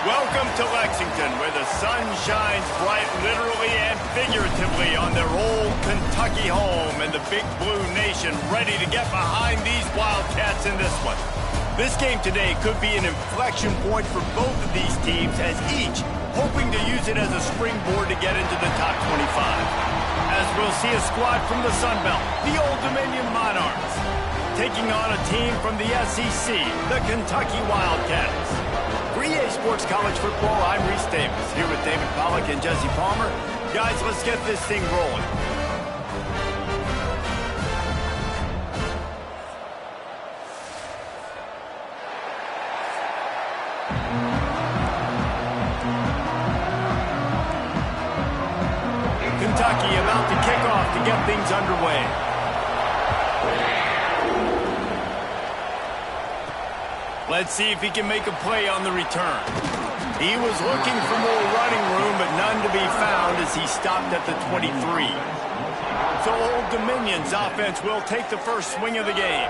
Welcome to Lexington, where the sun shines bright literally and figuratively on their old Kentucky home, and the Big Blue Nation ready to get behind these Wildcats in this one. This game today could be an inflection point for both of these teams, as each hoping to use it as a springboard to get into the top 25. As we'll see a squad from the Sun Belt, the Old Dominion Monarchs, taking on a team from the SEC, the Kentucky Wildcats. For EA Sports College Football, I'm Reese Davis, here with David Pollack and Jesse Palmer. Guys, let's get this thing rolling. Kentucky about to kick off to get things underway. Let's see if he can make a play on the return. He was looking for more running room, but none to be found as he stopped at the 23. So Old Dominion's offense will take the first swing of the game.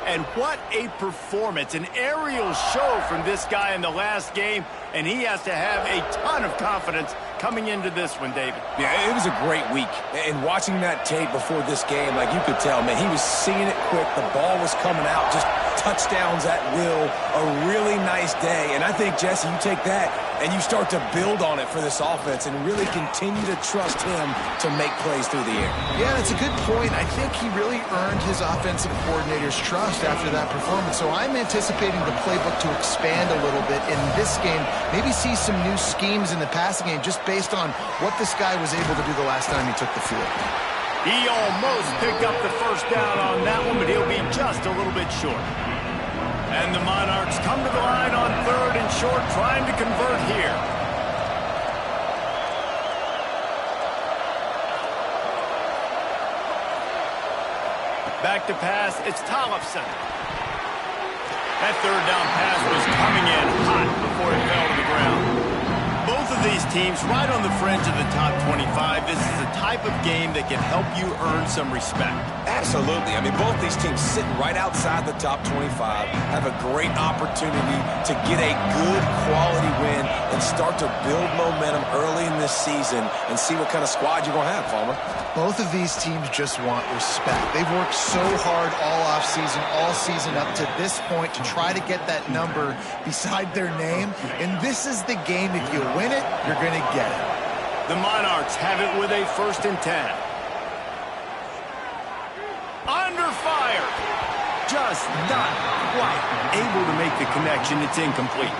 And what a performance, an aerial show from this guy in the last game, and he has to have a ton of confidence coming into this one, David. Yeah, it was a great week. And watching that tape before this game, like you could tell, man, he was seeing it quick. The ball was coming out, just touchdowns at will. A really nice day. And I think, Jesse, you take that and you start to build on it for this offense and really continue to trust him to make plays through the air. Yeah, that's a good point. I think he really earned his offensive coordinator's trust after that performance. So I'm anticipating the playbook to expand a little bit in this game. Maybe see some new schemes in the passing game just based on what this guy was able to do the last time he took the field. He almost picked up the first down on that one, but he'll be just a little bit short. And the Monarchs come to the line on third and short, trying to convert here. Back to pass, it's Tollefson. That third down pass was coming in hot before it fell to the ground. Both of these teams right on the fringe of the top 25. This is the type of game that can help you earn some respect. Absolutely. I mean, both these teams sitting right outside the top 25 have a great opportunity to get a good quality win and start to build momentum early in this season and see what kind of squad you're going to have, Palmer. Both of these teams just want respect. They've worked so hard all offseason, all season up to this point to try to get that number beside their name. And this is the game. If you win it, you're going to get it. The Monarchs have it with a 1st and 10. Under fire. Just not quite able to make the connection. It's incomplete.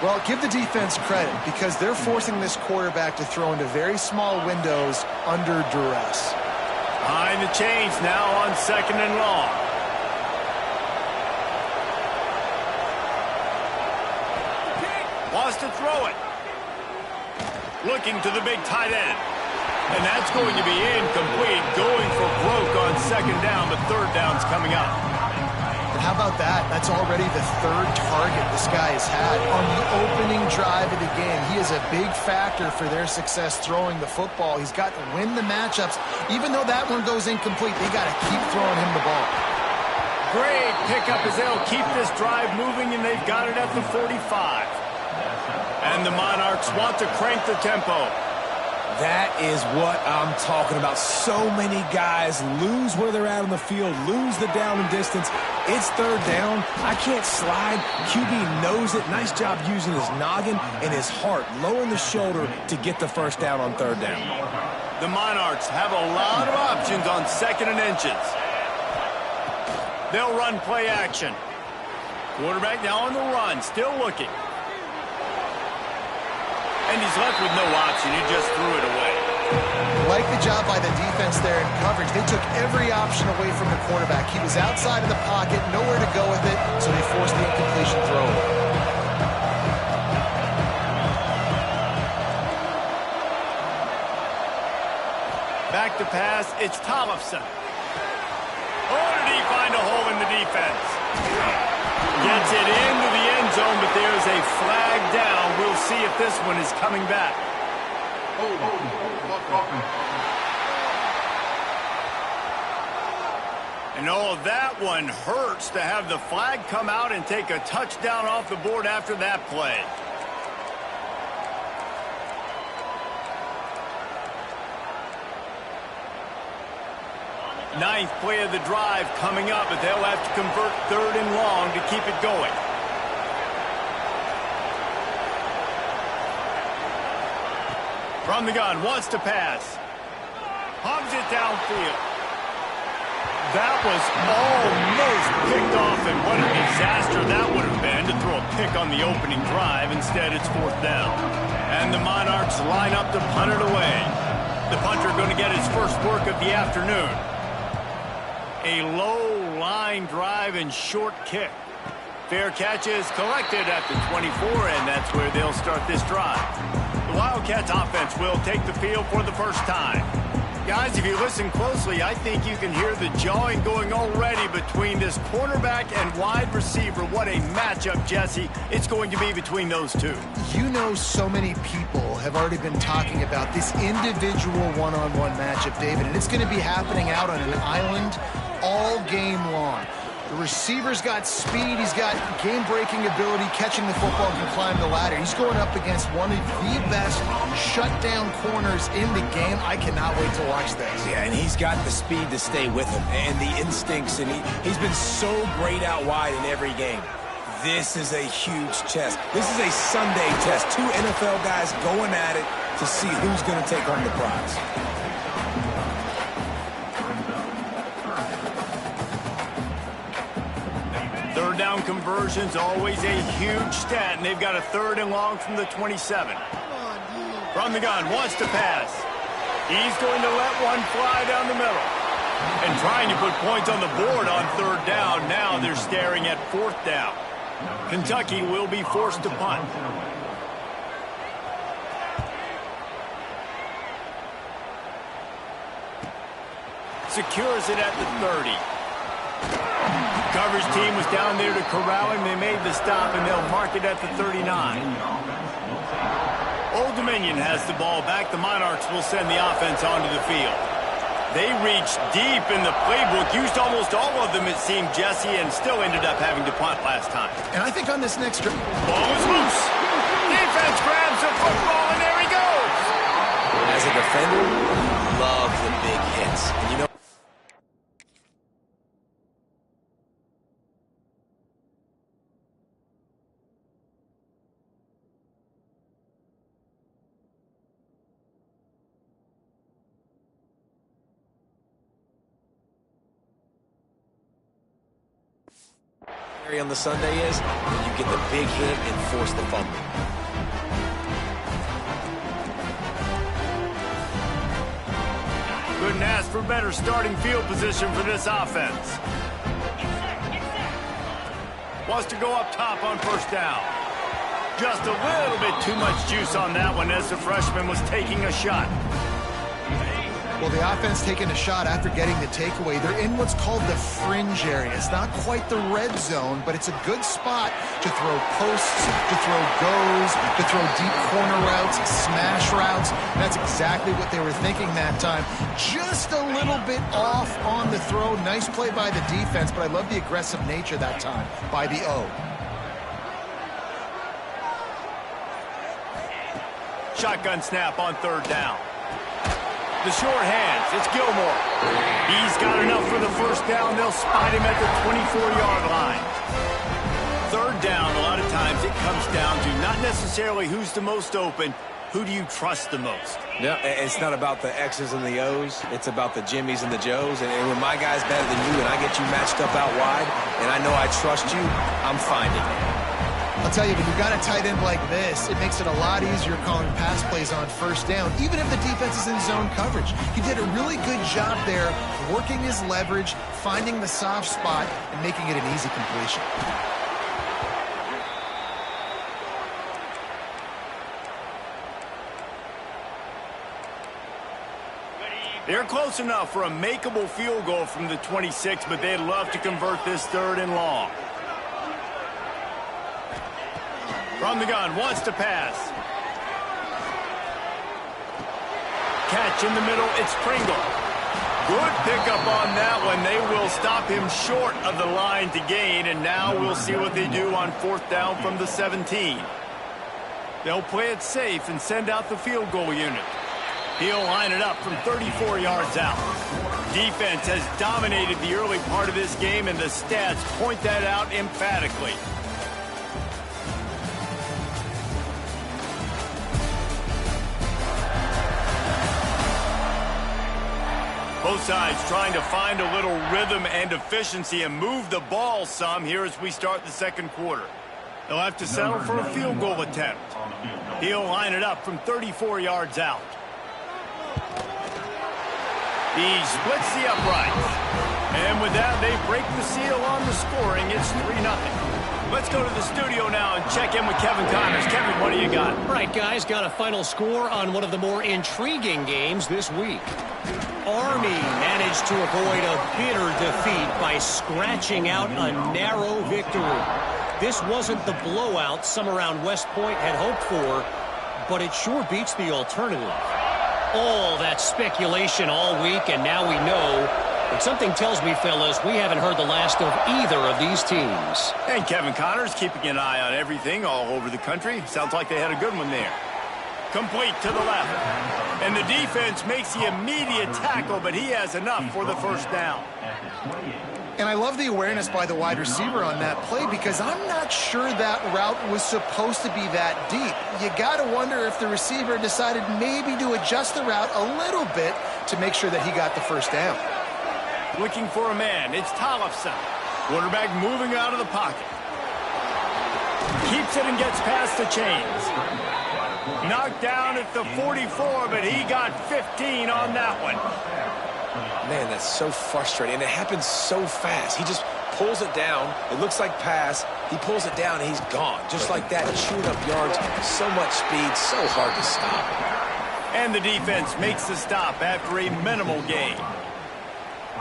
Well, give the defense credit because they're forcing this quarterback to throw into very small windows under duress. Behind the chains now on 2nd and long. Wants to throw it. Looking to the big tight end. And that's going to be incomplete. Going for broke on 2nd down, but 3rd down's coming up. But how about that? That's already the 3rd target this guy has had on the opening drive of the game. He is a big factor for their success throwing the football. He's got to win the matchups. Even though that one goes incomplete, they got to keep throwing him the ball. Great pickup as they'll keep this drive moving, and they've got it at the 45. And the Monarchs want to crank the tempo. That is what I'm talking about. So many guys lose where they're at on the field, lose the down and distance. It's 3rd down. I can't slide. QB knows it. Nice job using his noggin and his heart, lowering the shoulder to get the 1st down on 3rd down. The Monarchs have a lot of options on 2nd and inches. They'll run play action. Quarterback now on the run, still looking. And he's left with no option. He just threw it away. Like the job by the defense there in coverage. They took every option away from the quarterback. He was outside of the pocket, nowhere to go with it, so they forced the incompletion throw. Back to pass, it's Tollefson. Oh, did he find a hole in the defense? Gets it into the end zone, but there's a flag down. We'll see if this one is coming back. And oh, that one hurts to have the flag come out and take a touchdown off the board after that play. Ninth play of the drive coming up, but they'll have to convert 3rd and long to keep it going. From the gun, wants to pass. Hogs it downfield. That was almost picked off, and what a disaster that would have been to throw a pick on the opening drive. Instead, it's 4th down. And the Monarchs line up to punt it away. The punter going to get his first work of the afternoon. A low line drive and short kick. Fair catch is collected at the 24, and that's where they'll start this drive. The Wildcats offense will take the field for the first time. Guys, if you listen closely, I think you can hear the jawing going already between this cornerback and wide receiver. What a matchup, Jesse, it's going to be between those two. You know, so many people have already been talking about this individual one-on-one matchup, David, and it's going to be happening out on an island all game long. The receiver's got speed, he's got game-breaking ability, catching the football, can climb the ladder. He's going up against one of the best shutdown corners in the game. I cannot wait to watch this. Yeah, and he's got the speed to stay with him and the instincts, and he's been so great out wide in every game. This is a huge test. This is a Sunday test. 2 NFL guys going at it to see who's going to take home the prize. Third down conversion's always a huge stat, and they've got a 3rd and long from the 27. From the gun, wants to pass. He's going to let one fly down the middle. And trying to put points on the board on 3rd down. Now they're staring at 4th down. Kentucky will be forced to punt. Secures it at the 30. Coverage team was down there to corral him. They made the stop, and they'll mark it at the 39. Old Dominion has the ball back. The Monarchs will send the offense onto the field. They reached deep in the playbook, used almost all of them, it seemed, Jesse, and still ended up having to punt last time. And I think on this next drive, ball is loose. Defense grabs the football, and there he goes. As a defender, love the big hits. And you know, on the Sunday is when you get the big hit and force the fumble. Couldn't ask for better starting field position for this offense. Wants to go up top on 1st down. Just a little bit too much juice on that one as the freshman was taking a shot. well, the offense taking a shot after getting the takeaway. They're in what's called the fringe area. It's not quite the red zone, but it's a good spot to throw posts, to throw goes, to throw deep corner routes, smash routes. That's exactly what they were thinking that time. Just a little bit off on the throw. Nice play by the defense, but I love the aggressive nature that time by the O. Shotgun snap on 3rd down. The short hands, it's Gilmore. He's got enough for the 1st down. They'll spot him at the 24-yard line. 3rd down, a lot of times it comes down to not necessarily who's the most open, who do you trust the most? Yeah, it's not about the X's and the O's. It's about the Jimmies and the Joes. And when my guy's better than you and I get you matched up out wide and I know I trust you, I'm finding it. I'll tell you, when you've got a tight end like this, it makes it a lot easier calling pass plays on 1st down, even if the defense is in zone coverage. He did a really good job there, working his leverage, finding the soft spot, and making it an easy completion. They're close enough for a makeable field goal from the 26, but they'd love to convert this 3rd and long. From the gun, wants to pass. Catch in the middle, it's Pringle. Good pickup on that one. They will stop him short of the line to gain, and now we'll see what they do on 4th down from the 17. They'll play it safe and send out the field goal unit. He'll line it up from 34 yards out. Defense has dominated the early part of this game, and the stats point that out emphatically. Both sides trying to find a little rhythm and efficiency and move the ball some here as we start the second quarter. They'll have to settle for a field goal attempt. He'll line it up from 34 yards out. He splits the uprights. And with that, they break the seal on the scoring. It's 3-0. Let's go to the studio now and check in with Kevin Connors. Kevin, what do you got? All right, guys, got a final score on one of the more intriguing games this week. Army managed to avoid a bitter defeat by scratching out a narrow victory. This wasn't the blowout some around West Point had hoped for, but it sure beats the alternative. All that speculation all week, and now we know. But something tells me, fellas, we haven't heard the last of either of these teams. And Kevin Connors keeping an eye on everything all over the country. Sounds like they had a good one there. Complete to the left. And the defense makes the immediate tackle, but he has enough for the first down. And I love the awareness by the wide receiver on that play because I'm not sure that route was supposed to be that deep. You got to wonder if the receiver decided maybe to adjust the route a little bit to make sure that he got the first down. Looking for a man. It's Tollefson. Quarterback moving out of the pocket. Keeps it and gets past the chains. Knocked down at the 44, but he got 15 on that one. Man, that's so frustrating, and it happens so fast. He just pulls it down. It looks like pass. He pulls it down, and he's gone. Just like that, chewing up yards. So much speed, so hard to stop. And the defense makes the stop after a minimal gain.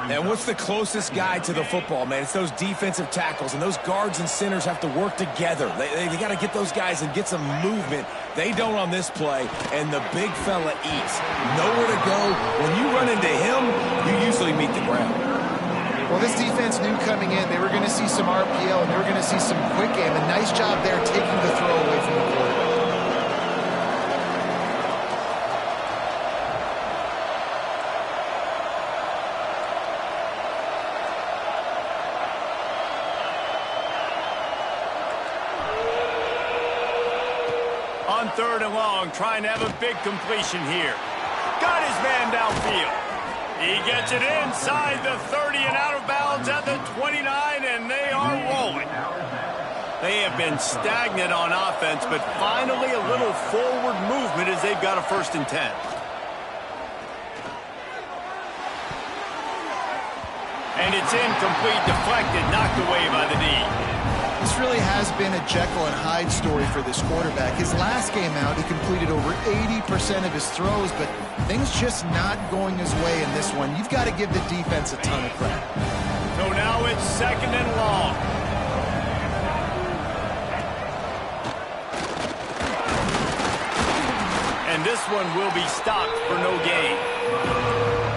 And what's the closest guy to the football, man? It's those defensive tackles, and those guards and centers have to work together. They got to get those guys and get some movement. They don't on this play, and the big fella eats. Nowhere to go. When you run into him, you usually meet the ground. Well, this defense knew coming in they were going to see some RPO, and they were going to see some quick game. A nice job there taking the throw away from the quarterback. On 3rd and long, trying to have a big completion here. Got his man downfield. He gets it inside the 30 and out of bounds at the 29, and they are rolling. They have been stagnant on offense, but finally a little forward movement as they've got a 1st and 10. And it's incomplete, deflected, knocked away by the D. This really has been a Jekyll and Hyde story for this quarterback. His last game out, he completed over 80% of his throws, but things just not going his way in this one. You've got to give the defense a ton of credit. So now it's 2nd and long. And this one will be stopped for no gain.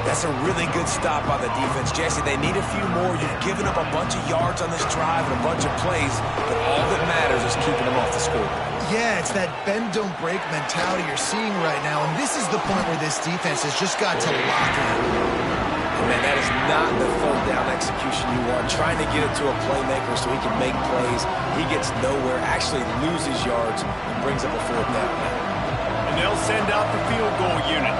That's a really good stop by the defense. Jesse, they need a few more. You've given up a bunch of yards on this drive and a bunch of plays, but all that matters is keeping them off the score. Yeah, it's that bend, don't break mentality you're seeing right now, and this is the point where this defense has just got to lock in. Man, that is not the 3rd down execution you want. Trying to get it to a playmaker so he can make plays. He gets nowhere, actually loses yards, and brings up a 4th down. And they'll send out the field goal unit.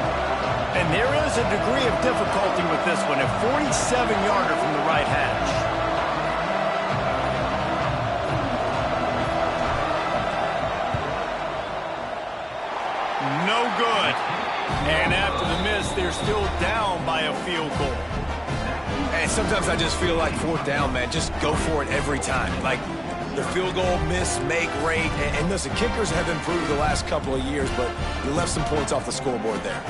And there is a degree of difficulty with this one, a 47-yarder from the right hash. No good. And after the miss, they're still down by a field goal. And sometimes I just feel like 4th down, man. Just go for it every time. Like the field goal miss, make rate. And listen, kickers have improved the last couple of years, but you left some points off the scoreboard there.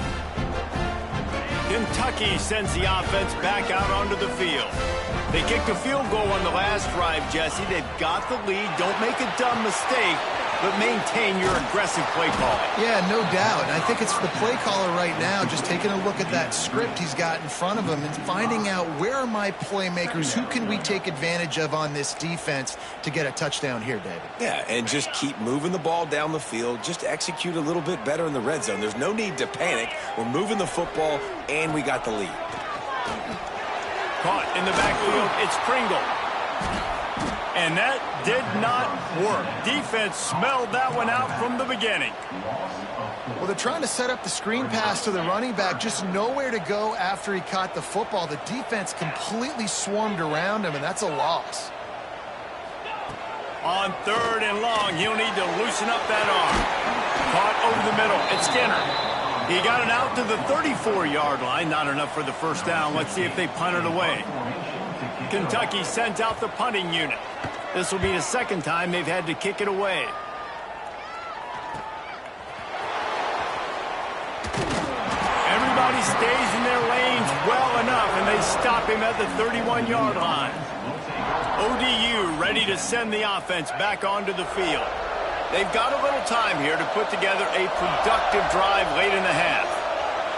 Kentucky sends the offense back out onto the field. They kicked a field goal on the last drive, Jesse. They've got the lead. Don't make a dumb mistake. but maintain your aggressive play calling. Yeah, no doubt. And I think it's the play caller right now just taking a look at that script he's got in front of him and finding out where are my playmakers, who can we take advantage of on this defense to get a touchdown here, David. Yeah, and just keep moving the ball down the field. Just execute a little bit better in the red zone. There's no need to panic. We're moving the football, and we got the lead. Caught in the backfield, it's Pringle. And that did not work. Defense smelled that one out from the beginning. Well, they're trying to set up the screen pass to the running back, just nowhere to go after he caught the football. The defense completely swarmed around him, and that's a loss. On 3rd and long, he'll need to loosen up that arm. Caught over the middle, it's Skinner. He got it out to the 34-yard line. Not enough for the first down. Let's see if they punt it away. Kentucky sent out the punting unit. This will be the second time they've had to kick it away. Everybody stays in their lanes well enough, and they stop him at the 31-yard line. ODU ready to send the offense back onto the field. They've got a little time here to put together a productive drive late in the half.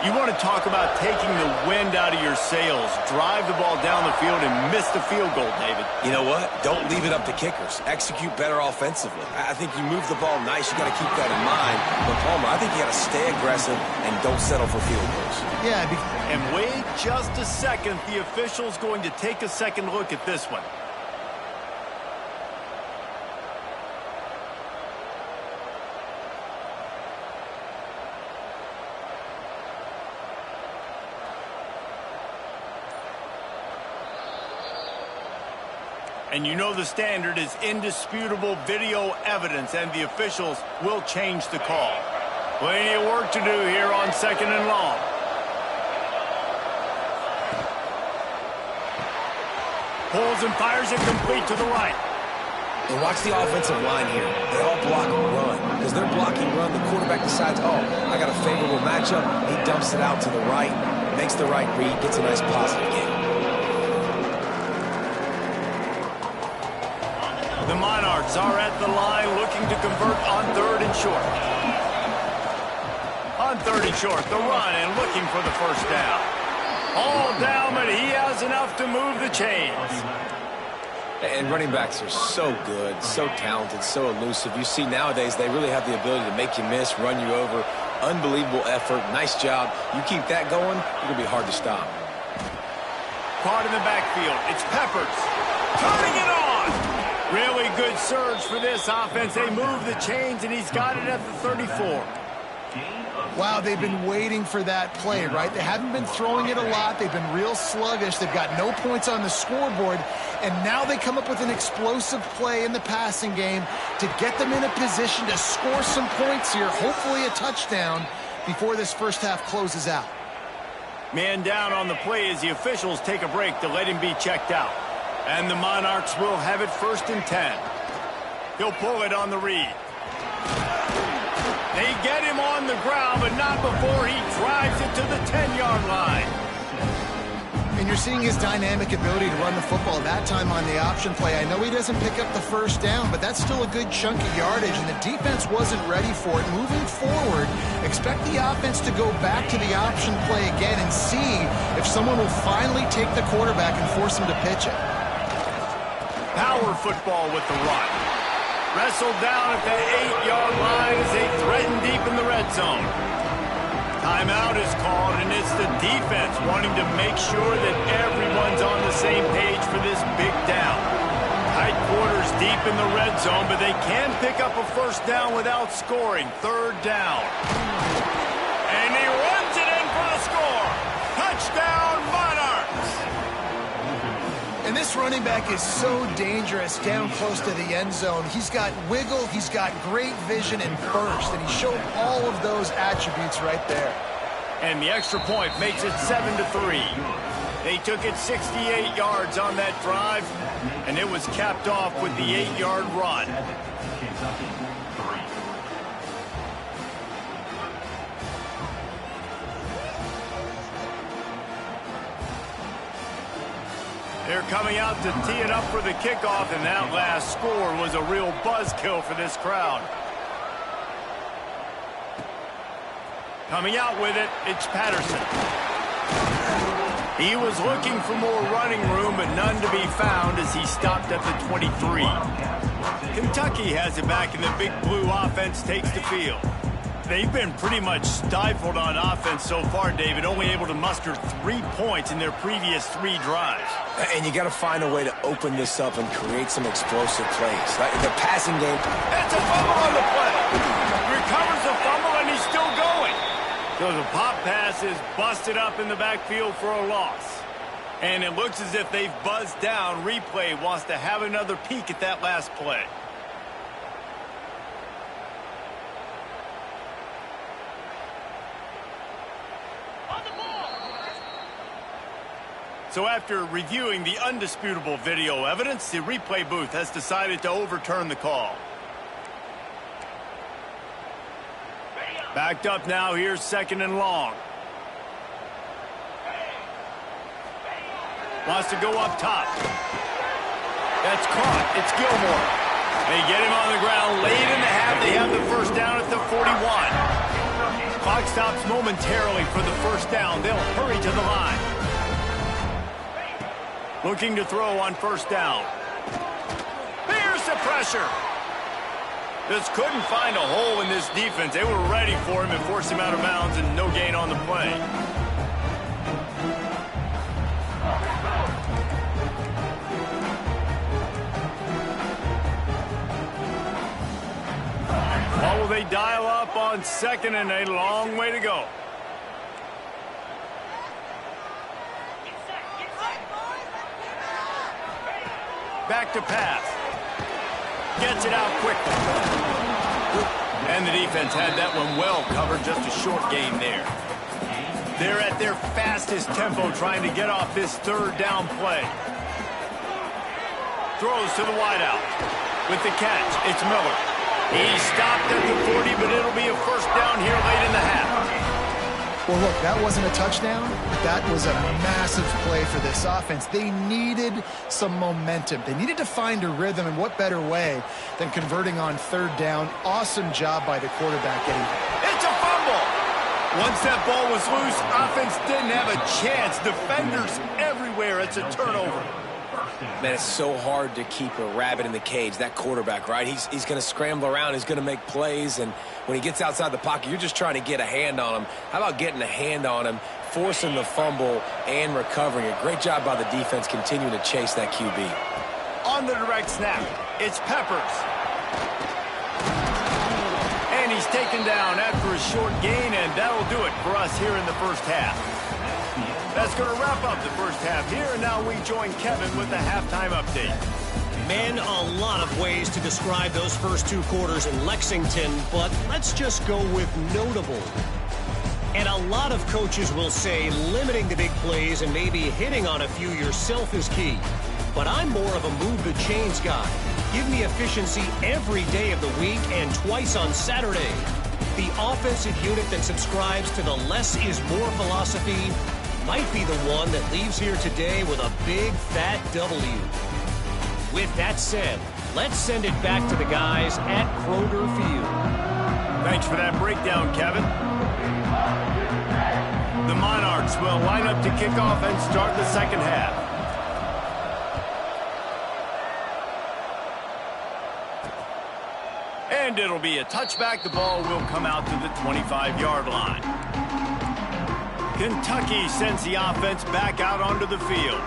You want to talk about taking the wind out of your sails. Drive the ball down the field and miss the field goal, David. You know what? Don't leave it up to kickers. Execute better offensively. I think you move the ball nice. You got to keep that in mind. But, Palmer, I think you got to stay aggressive and don't settle for field goals. Yeah. And wait just a second. The official's going to take a second look at this one. And you know the standard is indisputable video evidence, and the officials will change the call. Plenty of work to do here on 2nd and long. Pulls and fires it complete to the right. And watch the offensive line here. They all block run. Because they're blocking run, the quarterback decides, oh, I got a favorable matchup. He dumps it out to the right, makes the right read, gets a nice positive game. The Monarchs are at the line looking to convert on 3rd and short. On 3rd and short, the run and looking for the first down. All down, but he has enough to move the chains. And running backs are so good, so talented, so elusive. You see nowadays they really have the ability to make you miss, run you over. Unbelievable effort. Nice job. You keep that going, it's going to be hard to stop. Caught in the backfield. It's Peppers. Turning it on. Really good surge for this offense. They move the chains, and he's got it at the 34. Wow, they've been waiting for that play, right? They haven't been throwing it a lot. They've been real sluggish. They've got no points on the scoreboard, and now they come up with an explosive play in the passing game to get them in a position to score some points here, hopefully a touchdown, before this first half closes out. Man down on the play as the officials take a break to let him be checked out. And the Monarchs will have it 1st and 10. He'll pull it on the read. They get him on the ground, but not before he drives it to the 10-yard line. And you're seeing his dynamic ability to run the football, that time on the option play. I know he doesn't pick up the first down, but that's still a good chunk of yardage, and the defense wasn't ready for it. Moving forward, expect the offense to go back to the option play again and see if someone will finally take the quarterback and force him to pitch it. Power football with the run. Wrestled down at the 8-yard line as they threaten deep in the red zone. Timeout is called, and it's the defense wanting to make sure that everyone's on the same page for this big down. Tight quarters deep in the red zone, but they can pick up a first down without scoring. 3rd down. And he runs it in for the score. Touchdown, Monarchs! And this running back is so dangerous down close to the end zone. He's got wiggle, he's got great vision and burst, and he showed all of those attributes right there. And the extra point makes it 7-3. They took it 68 yards on that drive, and it was capped off with the 8-yard run. They're coming out to tee it up for the kickoff, and that last score was a real buzzkill for this crowd. Coming out with it, it's Patterson. He was looking for more running room, but none to be found as he stopped at the 23. Kentucky has it back, and the Big Blue offense takes the field. They've been pretty much stifled on offense so far, David, only able to muster 3 points in their previous 3 drives. And you got to find a way to open this up and create some explosive plays. Like the passing game. It's a fumble on the play. Recovers the fumble, and he's still going. So the pop pass is busted up in the backfield for a loss. And it looks as if they've buzzed down. Replay wants to have another peek at that last play. So after reviewing the undisputable video evidence, the replay booth has decided to overturn the call. Backed up now, here's 2nd and long. Wants to go up top. That's caught. It's Gilmore. They get him on the ground late in the half. They have the first down at the 41. Clock stops momentarily for the first down. They'll hurry to the line. Looking to throw on first down. There's the pressure. Just couldn't find a hole in this defense. They were ready for him and forced him out of bounds, and no gain on the play. What will they dial up on 2nd and a long way to go? Back to pass. Gets it out quickly. And the defense had that one well covered. Just a short gain there. They're at their fastest tempo trying to get off this 3rd down play. Throws to the wideout. With the catch, it's Miller. He stopped at the 40, but it'll be a first down here late in the half. Well, look, that wasn't a touchdown. That was a massive play for this offense. They needed some momentum. They needed to find a rhythm, and what better way than converting on 3rd down. Awesome job by the quarterback getting there. It's a fumble. Once that ball was loose, offense didn't have a chance. Defenders everywhere. It's a turnover. Man, it's so hard to keep a rabbit in the cage, that quarterback, right? He's going to scramble around. He's going to make plays, and when he gets outside the pocket, you're just trying to get a hand on him. How about getting a hand on him, forcing the fumble, and recovering it? Great job by the defense continuing to chase that QB. On the direct snap, it's Peppers. And he's taken down after a short gain, and that'll do it for us here in the first half. That's going to wrap up the first half here, and now we join Kevin with the halftime update. Man, a lot of ways to describe those first 2 quarters in Lexington, but let's just go with notable. And a lot of coaches will say limiting the big plays and maybe hitting on a few yourself is key. But I'm more of a move the chains guy. Give me efficiency every day of the week and twice on Saturday. The offensive unit that subscribes to the less is more philosophy might be the one that leaves here today with a big fat W. With that said, let's send it back to the guys at Kroger Field. Thanks for that breakdown, Kevin. The Monarchs will line up to kick off and start the second half. And it'll be a touchback. The ball will come out to the 25-yard line. Kentucky sends the offense back out onto the field.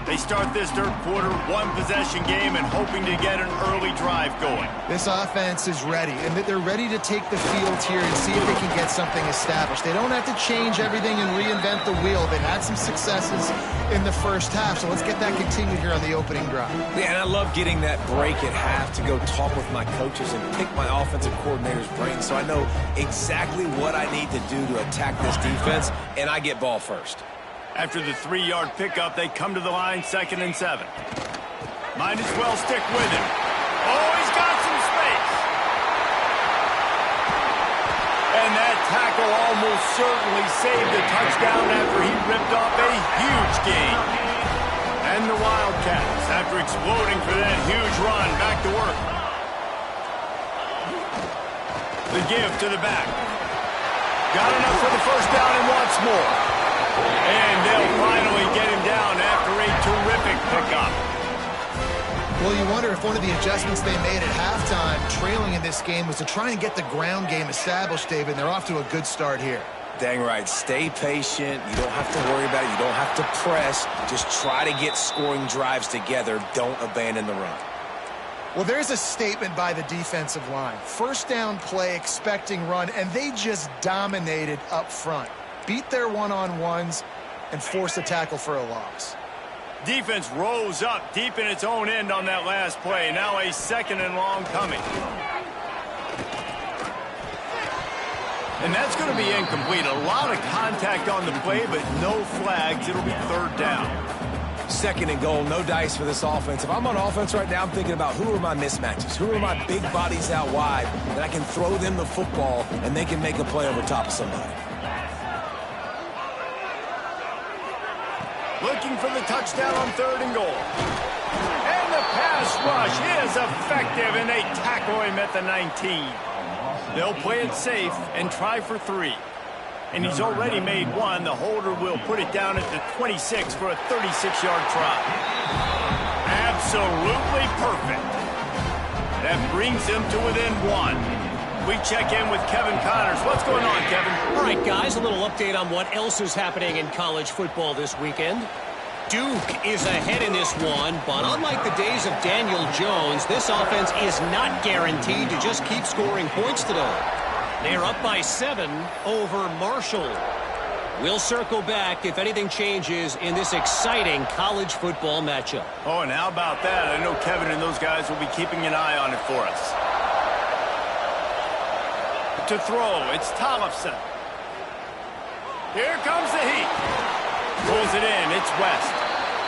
They start this 3rd quarter, 1-possession game, and hoping to get an early drive going. This offense is ready, and they're ready to take the field here and see if they can get something established. They don't have to change everything and reinvent the wheel. They've had some successes in the first half, so let's get that continued here on the opening drive. Yeah, and I love getting that break at half to go talk with my coaches and pick my offensive coordinator's brain so I know exactly what I need to do to attack this defense, and I get ball first. After the 3-yard pickup, they come to the line, 2nd and 7. Might as well stick with him. Oh, he's got some space. And that tackle almost certainly saved a touchdown after he ripped off a huge gain. And the Wildcats, after exploding for that huge run, back to work. The give to the back. Got enough for the first down and wants more. And they'll finally get him down after a terrific pickup. Well, you wonder if one of the adjustments they made at halftime, trailing in this game, was to try and get the ground game established, David. They're off to a good start here. Dang right. Stay patient. You don't have to worry about it. You don't have to press. Just try to get scoring drives together. Don't abandon the run. Well, there's a statement by the defensive line. First down play, expecting run, and they just dominated up front. Beat their one-on-ones and forced a tackle for a loss. Defense rose up deep in its own end on that last play. Now a 2nd and long coming. And that's going to be incomplete. A lot of contact on the play, but no flags. It'll be 3rd down. 2nd and goal, no dice for this offense. If I'm on offense right now, I'm thinking about who are my mismatches? Who are my big bodies out wide that I can throw them the football and they can make a play over top of somebody. Looking for the touchdown on 3rd and goal. And the pass rush is effective, and they tackle him at the 19. They'll play it safe and try for 3. And he's already made 1. The holder will put it down at the 26 for a 36-yard try. Absolutely perfect. That brings them to within 1. We check in with Kevin Connors. What's going on, Kevin? All right, guys, a little update on what else is happening in college football this weekend. Duke is ahead in this one, but unlike the days of Daniel Jones, this offense is not guaranteed to just keep scoring points today. They're up by 7 over Marshall. We'll circle back if anything changes in this exciting college football matchup. Oh, and how about that? I know Kevin and those guys will be keeping an eye on it for us. To throw, it's Tollefson. Here comes the heat. Pulls it in, it's West.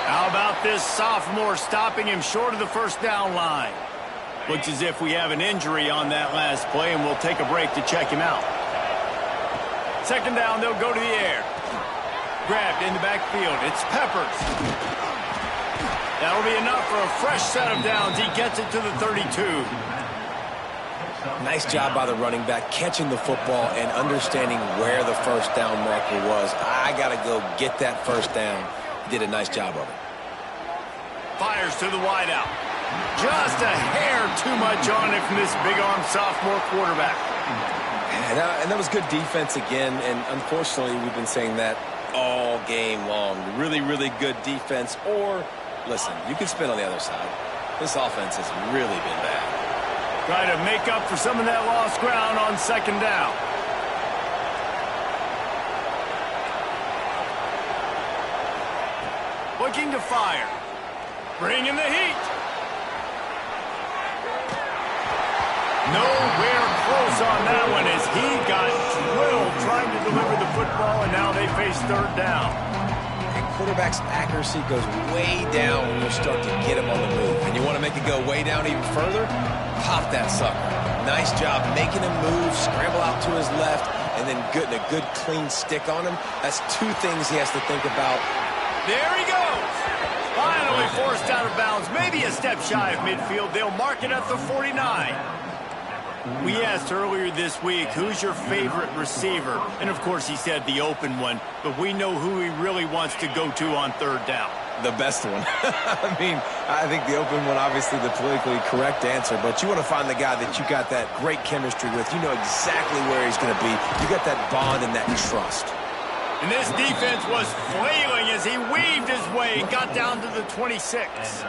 How about this sophomore stopping him short of the first down line? Looks as if we have an injury on that last play, and we'll take a break to check him out. 2nd down, they'll go to the air. Grabbed in the backfield, it's Peppers. That'll be enough for a fresh set of downs. He gets it to the 32. Nice job by the running back, catching the football and understanding where the first down marker was. I got to go get that first down. He did a nice job of it. Fires to the wideout. Just a hair too much on it from this big-arm sophomore quarterback. And that was good defense again, and unfortunately we've been saying that all game long. Really, really good defense. Or, listen, you can spin on the other side. This offense has really been bad. Try to make up for some of that lost ground on 2nd down. Looking to fire. Bringing the heat. Nowhere close on that one as he got drilled trying to deliver the football, and now they face 3rd down. And quarterback's accuracy goes way down when you start to get him on the move. And you want to make it go way down even further? Pop that sucker. Nice job making him move, scramble out to his left, and then getting a good clean stick on him. That's 2 things he has to think about. There he goes. Finally forced out of bounds. Maybe a step shy of midfield. They'll mark it at the 49. We asked earlier this week, who's your favorite receiver? And, of course, he said the open one. But we know who he really wants to go to on 3rd down. The best one. I mean, I think the open one, obviously the politically correct answer, but you want to find the guy that you got that great chemistry with. You know exactly where he's going to be. You got that bond and that trust. And this defense was flailing as he weaved his way and got down to the 26.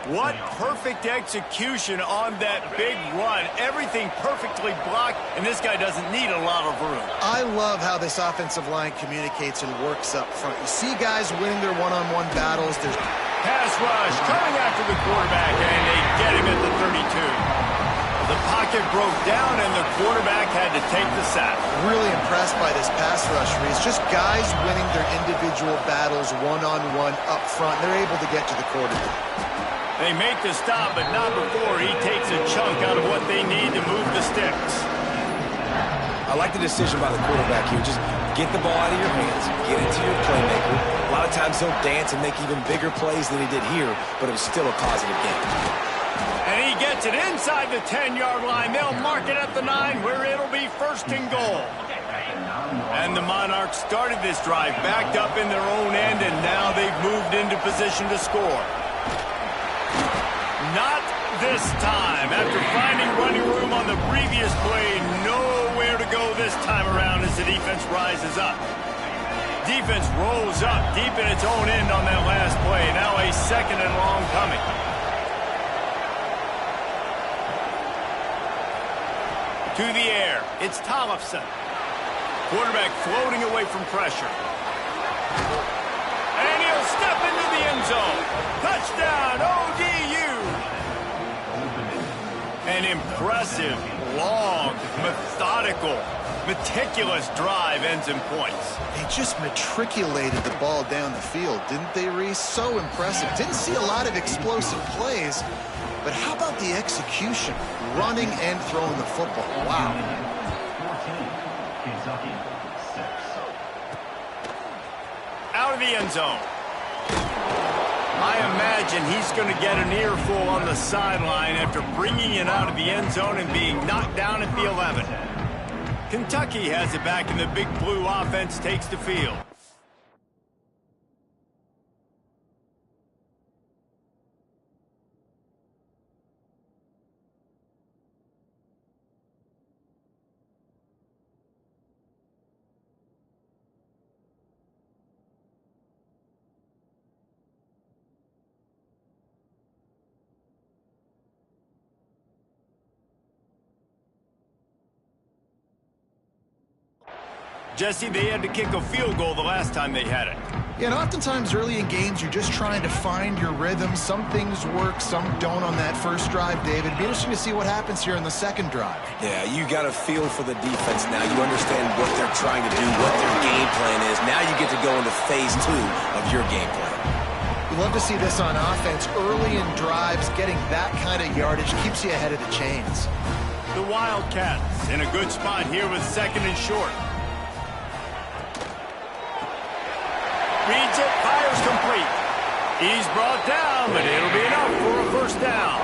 What perfect execution on that big run. Everything perfectly blocked, and this guy doesn't need a lot of room. I love how this offensive line communicates and works up front. You see guys winning their one-on-one battles. There's pass rush coming after the quarterback, and they get him at the 32. The pocket broke down, and the quarterback had to take the sack. Really impressed by this pass rush, Reese. Just guys winning their individual battles one-on-one up front. They're able to get to the quarterback. They make the stop, but not before he takes a chunk out of what they need to move the sticks. I like the decision by the quarterback here. Just get the ball out of your hands, get it to your playmaker. A lot of times he'll dance and make even bigger plays than he did here, but it was still a positive game. And he gets it inside the 10-yard line. They'll mark it at the 9, where it'll be 1st and goal. And the Monarchs started this drive backed up in their own end, and now they've moved into position to score. Not this time. After finding running room on the previous play, nowhere to go this time around as the defense rises up. Defense rolls up deep in its own end on that last play. Now a 2nd and long coming. To the air, it's Tollefson. Quarterback floating away from pressure. And he'll step into the end zone. Touchdown, ODU. An impressive, long, methodical, meticulous drive ends in points. They just matriculated the ball down the field, didn't they, Reese? So impressive. Didn't see a lot of explosive plays, but how about the execution? Running and throwing the football. Wow. Out of the end zone. I imagine he's going to get an earful on the sideline after bringing it out of the end zone and being knocked down at the 11. Kentucky has it back, and the Big Blue offense takes the field. Jesse, they had to kick a field goal the last time they had it. Yeah, and oftentimes early in games, you're just trying to find your rhythm. Some things work, some don't on that first drive, David. It'd be interesting to see what happens here in the second drive. Yeah, you got a feel for the defense now. You understand what they're trying to do, what their game plan is. Now you get to go into phase 2 of your game plan. You love to see this on offense. Early in drives, getting that kind of yardage keeps you ahead of the chains. The Wildcats in a good spot here with 2nd and short. Reads it, fires complete. He's brought down, but it'll be enough for a first down.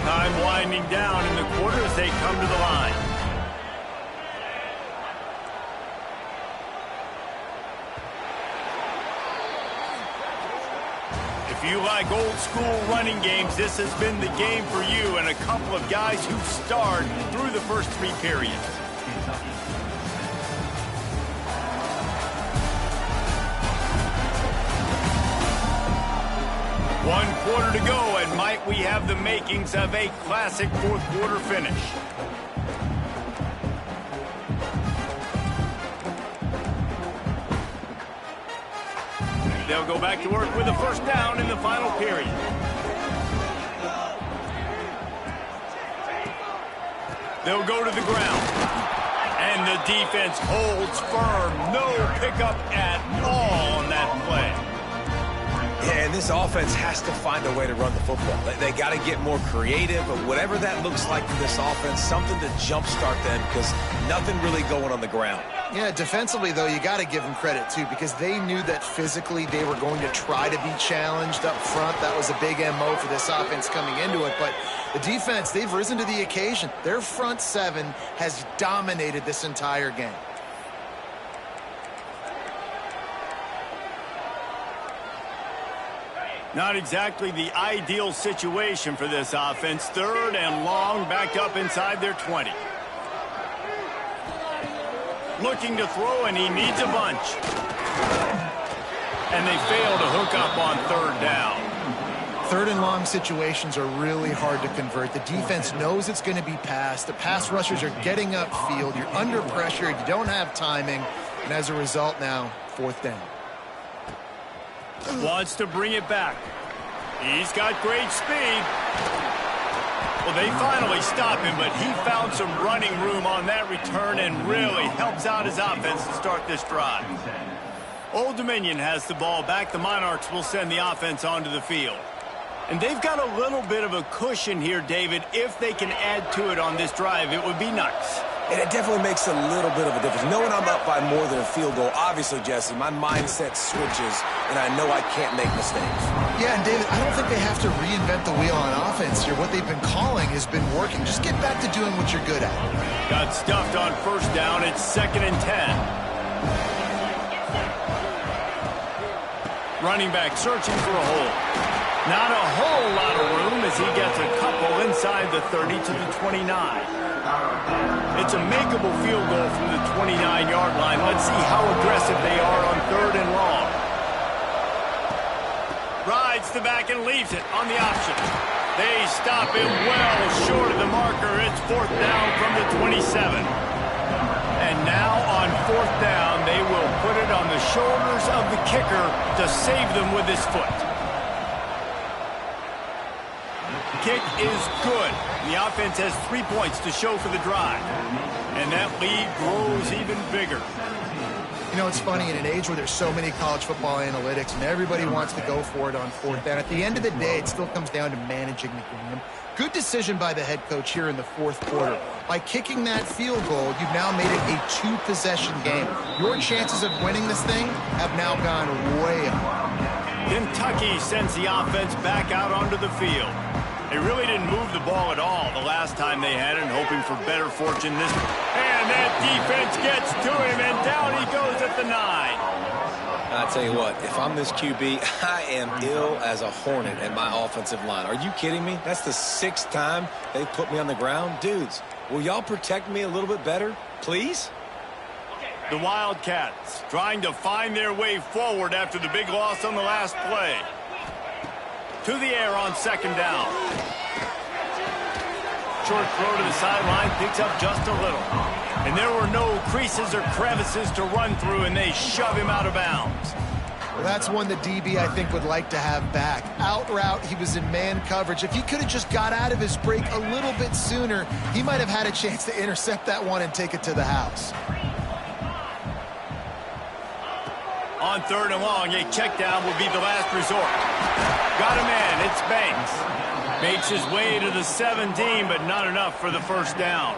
Time winding down in the quarter as they come to the line. If you like old school running games, this has been the game for you and a couple of guys who've starred through the first 3 periods. One quarter to go, and might we have the makings of a classic fourth quarter finish. They'll go back to work with a first down in the final period. They'll go to the ground. And the defense holds firm. No pickup at all on that play. Yeah, and this offense has to find a way to run the football. They got to get more creative, but whatever that looks like for this offense, something to jumpstart them because nothing really going on the ground. Yeah, defensively, though, you got to give them credit, too, because they knew that physically they were going to try to be challenged up front. That was a big MO for this offense coming into it. But the defense, they've risen to the occasion. Their front 7 has dominated this entire game. Not exactly the ideal situation for this offense. 3rd and long, backed up inside their 20. Looking to throw, and he needs a bunch. And they fail to hook up on 3rd down. 3rd and long situations are really hard to convert. The defense knows it's going to be passed. The pass rushers are getting upfield. You're under pressure. You don't have timing. And as a result now, 4th down. Wants to bring it back. He's got great speed. Well, they finally stop him, but he found some running room on that return and really helps out his offense to start this drive. Old Dominion has the ball back. The Monarchs will send the offense onto the field. And they've got a little bit of a cushion here, David. If they can add to it on this drive, it would be nice. And it definitely makes a little bit of a difference. Knowing I'm up by more than a field goal, obviously, Jesse, my mindset switches, and I know I can't make mistakes. Yeah, and David, I don't think they have to reinvent the wheel on offense here. What they've been calling has been working. Just get back to doing what you're good at. Got stuffed on first down. It's 2nd and 10. Running back searching for a hole. Not a whole lot of room as he gets a couple inside the 30 to the 29. It's a makeable field goal from the 29-yard line. Let's see how aggressive they are on 3rd and long. Rides the back and leaves it on the option. They stop him well short of the marker. It's 4th down from the 27. And now on 4th down, they will put it on the shoulders of the kicker to save them with his foot. Kick is good. The offense has 3 points to show for the drive. And that lead grows even bigger. You know, it's funny, in an age where there's so many college football analytics and everybody wants to go for it on 4th down, at the end of the day, it still comes down to managing the game. Good decision by the head coach here in the 4th quarter. By kicking that field goal, you've now made it a 2-possession game. Your chances of winning this thing have now gone way up. Kentucky sends the offense back out onto the field. They really didn't move the ball at all the last time they had it, hoping for better fortune this. And that defense gets to him, and down he goes at the 9. I tell you what, if I'm this QB, I am ill as a hornet at my offensive line. Are you kidding me? That's the 6th time they put me on the ground. Dudes, will y'all protect me a little bit better, please? The Wildcats trying to find their way forward after the big loss on the last play. To the air on 2nd down. Short throw to the sideline, picks up just a little. And there were no creases or crevices to run through, and they shove him out of bounds. Well, that's one the DB, I think, would like to have back. Out route, he was in man coverage. If he could have just got out of his break a little bit sooner, he might have had a chance to intercept that one and take it to the house. On 3rd and long, a check down will be the last resort. Got him in. It's Banks. Makes his way to the 17, but not enough for the 1st down.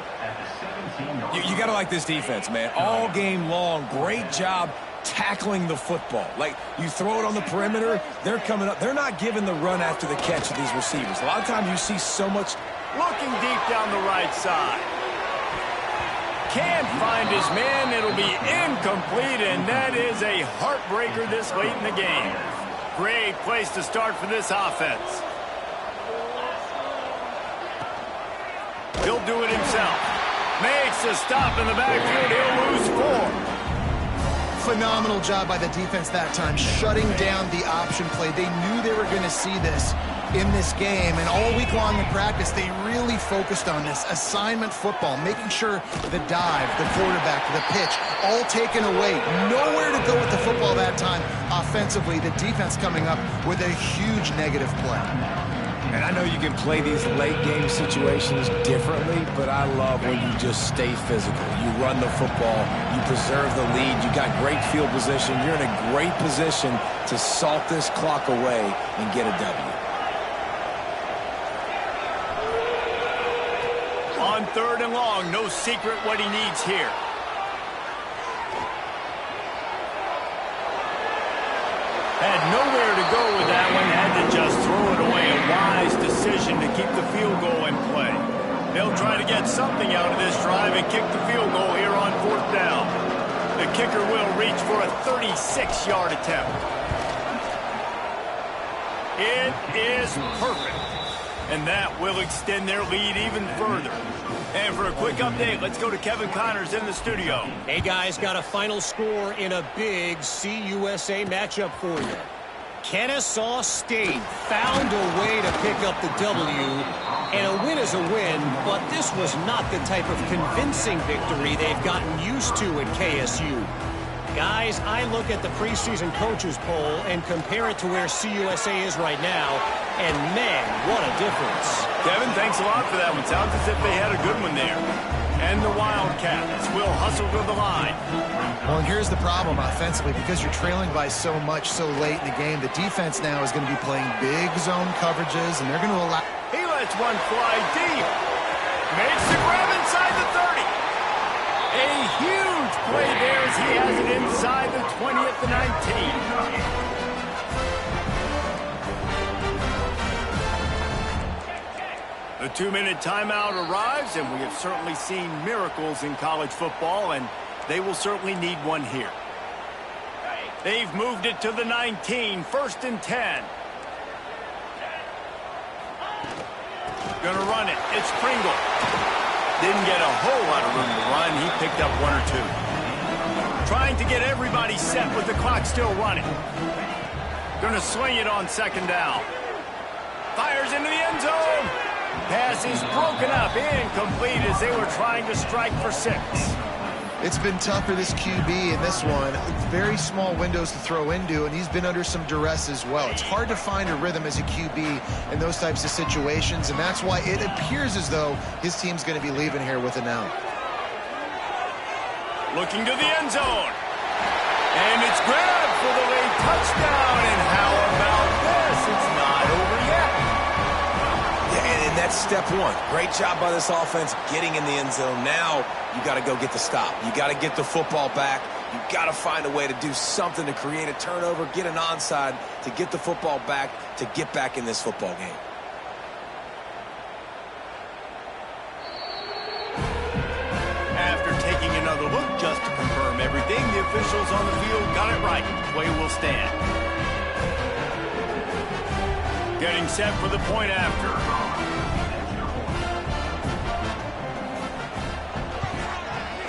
You got to like this defense, man. All game long, great job tackling the football. Like, you throw it on the perimeter, they're coming up. They're not giving the run after the catch of these receivers. A lot of times you see so much. Looking deep down the right side. Can't find his man. It'll be incomplete, and that is a heartbreaker this late in the game. Great place to start for this offense. He'll do it himself. Makes a stop in the backfield. He'll lose 4. Phenomenal job by the defense that time, shutting down the option play. They knew they were going to see this in this game, and all week long in practice, they really focused on this assignment football, making sure the dive, the quarterback, the pitch, all taken away. Nowhere to go with the football that time offensively. The defense coming up with a huge negative play. And I know you can play these late-game situations differently, but I love when you just stay physical. You run the football, you preserve the lead, you got great field position. You're in a great position to salt this clock away and get a W. On 3rd and long, no secret what he needs here. Had nowhere to go with that one, had to just throw it away. A wise decision to keep the field goal in play. They'll try to get something out of this drive and kick the field goal here on 4th down. The kicker will reach for a 36-yard attempt. It is perfect. And that will extend their lead even further. And for a quick update, let's go to Kevin Connors in the studio. Hey, guys, got a final score in a big CUSA matchup for you. Kennesaw State found a way to pick up the W, and a win is a win, but this was not the type of convincing victory they've gotten used to at KSU. Guys, I look at the preseason coaches poll and compare it to where CUSA is right now, and man, what a difference. Kevin, thanks a lot for that one. Sounds as if they had a good one there. And the Wildcats will hustle to the line. Well, and here's the problem offensively. Because you're trailing by so much so late in the game, the defense now is going to be playing big zone coverages, and they're going to allow... He lets one fly deep. Makes the grab inside the 30. A huge play there as he has it inside the 20 at the 19. The 2-minute timeout arrives, and we have certainly seen miracles in college football, and they will certainly need one here. They've moved it to the 19, 1st and 10. Gonna run it. It's Pringle. Didn't get a whole lot of room to run. He picked up 1 or 2. Trying to get everybody set with the clock still running. Gonna swing it on 2nd down. Fires into the end zone. Pass is broken up, incomplete as they were trying to strike for 6. It's been tough for this QB in this one. Very small windows to throw into, and he's been under some duress as well. It's hard to find a rhythm as a QB in those types of situations, and that's why it appears as though his team's going to be leaving here with an out. Looking to the end zone. And it's grabbed for the late touchdown. And how about this? It's not over yet. Yeah, and that's step 1. Great job by this offense getting in the end zone. Now you got to go get the stop. You got to get the football back. You got to find a way to do something to create a turnover, get an onside, to get the football back, to get back in this football game. After taking another look just to confirm everything, the officials on the field got it right. Play will stand. Getting set for the point after.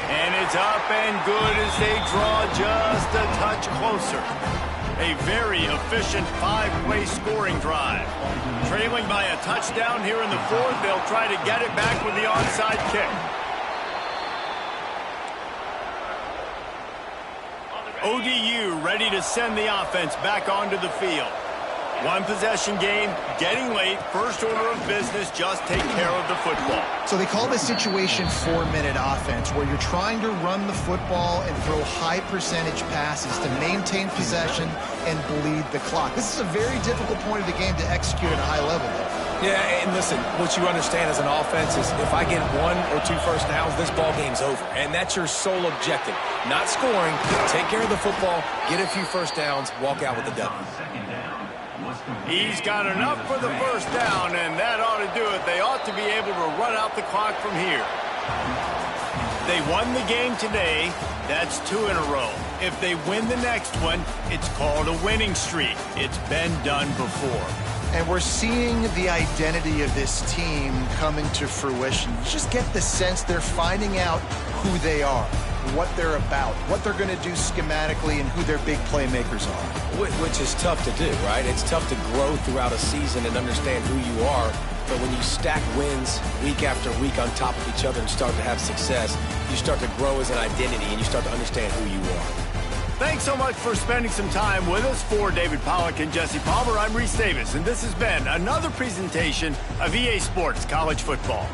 And it's up and good as they draw just a touch closer. A very efficient 5-play scoring drive. Trailing by a touchdown here in the 4th, they'll try to get it back with the onside kick. ODU ready to send the offense back onto the field. 1-possession game, getting late, first order of business, just take care of the football. So they call this situation 4-minute offense, where you're trying to run the football and throw high percentage passes to maintain possession and bleed the clock. This is a very difficult point of the game to execute at a high level, though. Yeah, and listen, what you understand as an offense is if I get 1 or 2 first downs, this ball game's over. And that's your sole objective. Not scoring, take care of the football, get a few first downs, walk out with the W. He's got enough for the first down, and that ought to do it. They ought to be able to run out the clock from here. They won the game today. That's 2 in a row. If they win the next one, it's called a winning streak. It's been done before. And we're seeing the identity of this team coming to fruition. You just get the sense they're finding out who they are, what they're about, what they're going to do schematically, and who their big playmakers are. Which is tough to do, right? It's tough to grow throughout a season and understand who you are. But when you stack wins week after week on top of each other and start to have success, you start to grow as an identity and you start to understand who you are. Thanks so much for spending some time with us. For David Pollack and Jesse Palmer, I'm Reese Davis, and this has been another presentation of EA Sports College Football.